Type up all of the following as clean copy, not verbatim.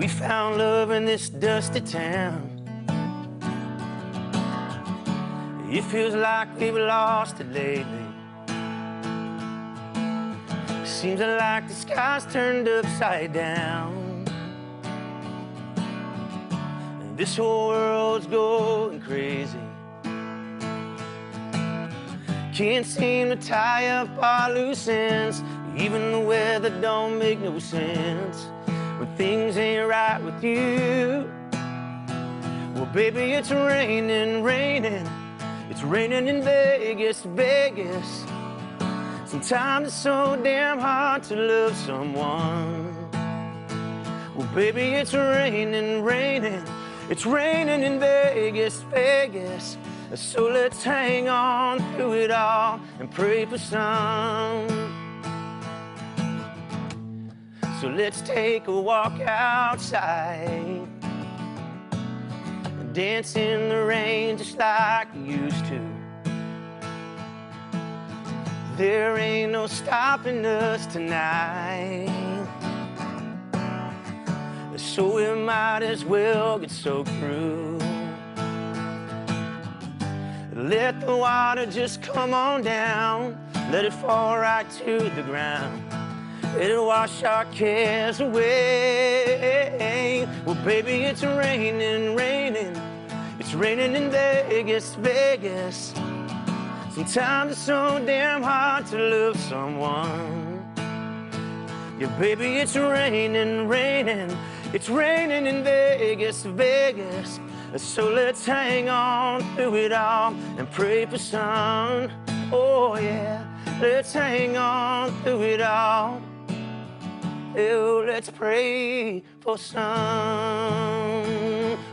We found love in this dusty town. It feels like we've lost it lately. Seems like the sky's turned upside down, and this whole world's going crazy. Can't seem to tie up our loose ends. Even the weather don't make no sense when things ain't right with you. Well, baby, it's raining, raining. It's raining in Vegas, Vegas. Sometimes it's so damn hard to love someone. Well, baby, it's raining, raining. It's raining in Vegas, Vegas. So let's hang on through it all and pray for sun. So let's take a walk outside and dance in the rain just like we used to. There ain't no stopping us tonight, so we might as well get soaked through. Let the water just come on down, let it fall right to the ground. Let it wash our cares away. Well, baby, it's raining, raining. It's raining in Vegas, Vegas. Sometimes it's so damn hard to love someone. Yeah, baby, it's raining, raining. It's raining in Vegas, Vegas. So let's hang on through it all and pray for sun. Oh yeah, let's hang on through it all. Oh, let's pray for sun.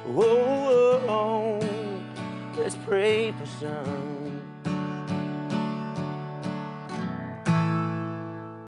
Oh, let's pray for sun.